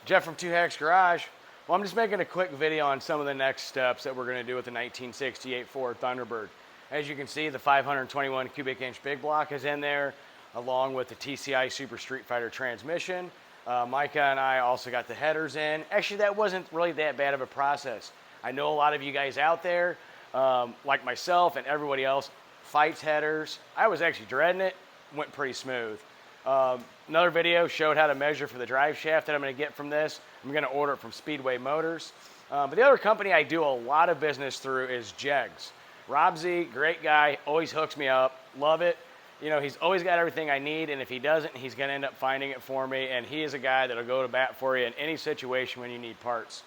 Jeff from Two Hacks Garage. Well, I'm just making a quick video on some of the next steps that we're going to do with the 1968 Ford Thunderbird. As you can see, the 521 cubic inch big block is in there, along with the TCI Super Street Fighter transmission. Micah and I also got the headers in. Actually, that wasn't really that bad of a process. I know a lot of you guys out there, like myself and everybody else, fights headers. I was actually dreading it. Went pretty smooth. Another video showed how to measure for the drive shaft that I'm going to get from this. I'm going to order it from Speedway Motors. But the other company I do a lot of business through is Jegs. Rob Z, great guy, always hooks me up, love it. You know, he's always got everything I need, and if he doesn't, he's going to end up finding it for me, and he is a guy that'll go to bat for you in any situation when you need parts.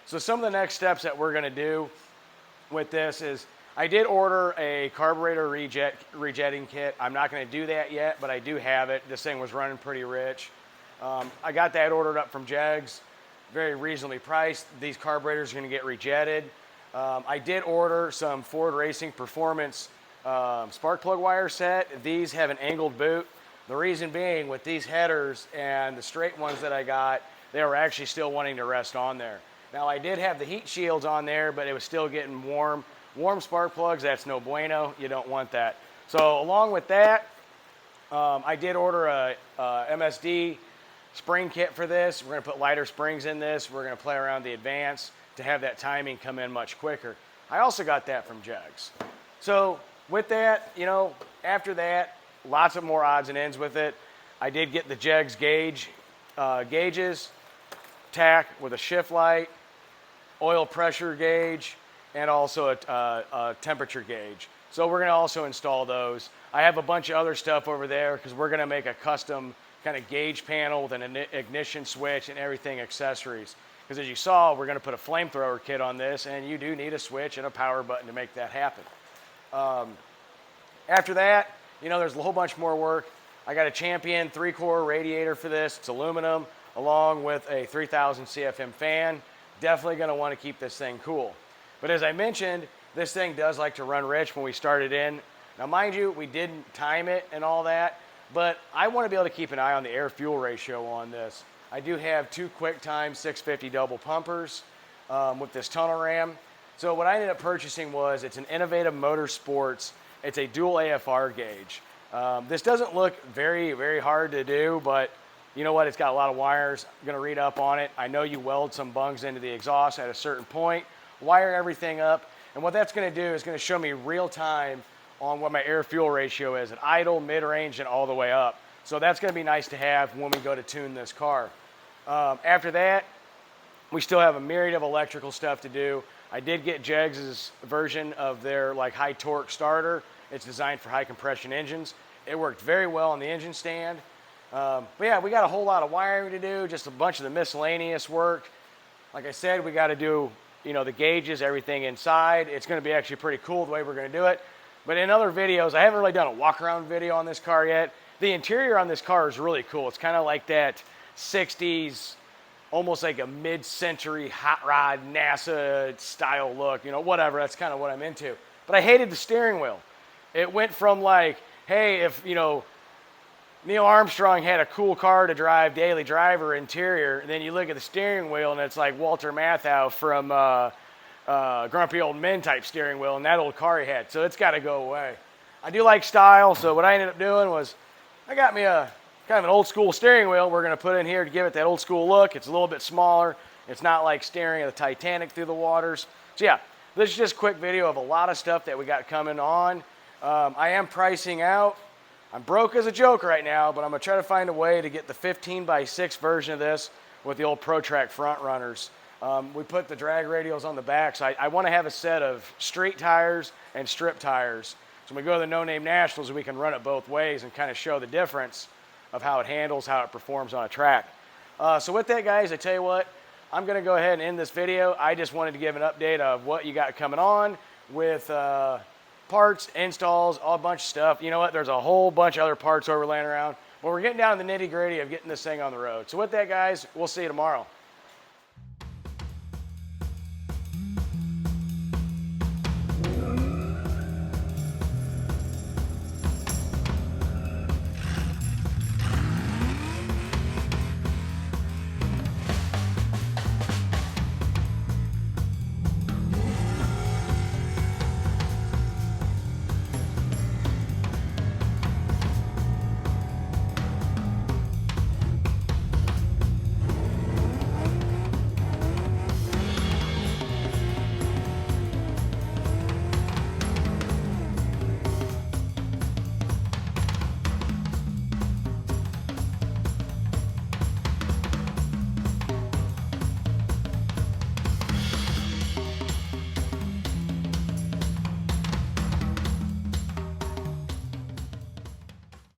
So some of the next steps that we're going to do with this is I did order a carburetor rejetting kit. I'm not going to do that yet, but I do have it. This thing was running pretty rich. I got that ordered up from Jegs, very reasonably priced. These carburetors are going to get rejetted. I did order some Ford Racing Performance spark plug wire set. These have an angled boot. The reason being, with these headers and the straight ones that I got, they were actually still wanting to rest on there. Now, I did have the heat shields on there, but it was still getting warm. Warm spark plugs, that's no bueno. You don't want that. So along with that, I did order a MSD spring kit for this. We're going to put lighter springs in this. We're going to play around the Advance to have that timing come in much quicker. I also got that from Jegs. So with that, you know, after that, lots of more odds and ends with it. I did get the Jegs gauges, tack with a shift light, oil pressure gauge, and also a temperature gauge. So we're going to also install those. I have a bunch of other stuff over there because we're going to make a custom kind of gauge panel with an ignition switch and everything accessories. Because as you saw, we're going to put a flamethrower kit on this, and you do need a switch and a power button to make that happen. After that, you know, there's a whole bunch more work. I got a Champion 3-core radiator for this. It's aluminum, along with a 3000 CFM fan. Definitely going to want to keep this thing cool. But as I mentioned, this thing does like to run rich when we start it in. Now, mind you, we didn't time it and all that, but I want to be able to keep an eye on the air-fuel ratio on this. I do have 2 QuickTime 650 double pumpers with this tunnel ram. So what I ended up purchasing was, it's an Innovative Motorsports. It's a dual AFR gauge. This doesn't look very, very hard to do, but you know what? It's got a lot of wires. I'm going to read up on it. I know you weld some bungs into the exhaust at a certain point, wire everything up, and what that's going to do is going to show me real time on what my air-fuel ratio is at idle, mid-range, and all the way up. So that's going to be nice to have when we go to tune this car. After that, we still have a myriad of electrical stuff to do. I did get Jegs' version of their like high torque starter. It's designed for high compression engines. It worked very well on the engine stand. But yeah, we got a whole lot of wiring to do, just a bunch of the miscellaneous work. Like I said, we got to do, you know, the gauges, everything inside. It's going to be actually pretty cool the way we're going to do it. But in other videos, I haven't really done a walk around video on this car yet. The interior on this car is really cool. It's kind of like that 60s, almost like a mid-century hot rod NASA style look, you know, whatever. That's kind of what I'm into. But I hated the steering wheel. It went from like, hey, if, you know, Neil Armstrong had a cool car to drive, daily driver interior, and then you look at the steering wheel and it's like Walter Matthau from Grumpy Old Men type steering wheel, and that old car he had. So it's got to go away. I do like style, so what I ended up doing was I got me a kind of an old school steering wheel we're going to put in here to give it that old school look. It's a little bit smaller. It's not like staring at the Titanic through the waters. So yeah, this is just a quick video of a lot of stuff that we got coming on. I am pricing out. I'm broke as a joke right now, but I'm going to try to find a way to get the 15x6 version of this with the old ProTrack front runners. We put the drag radials on the back, so I want to have a set of street tires and strip tires. So when we go to the No Name Nationals, we can run it both ways and kind of show the difference of how it handles, how it performs on a track. So with that, guys, I tell you what, I'm going to go ahead and end this video. I just wanted to give an update of what you got coming on with parts, installs, all a bunch of stuff. You know what? There's a whole bunch of other parts over laying around. But we're getting down to the nitty-gritty of getting this thing on the road. So with that, guys, we'll see you tomorrow.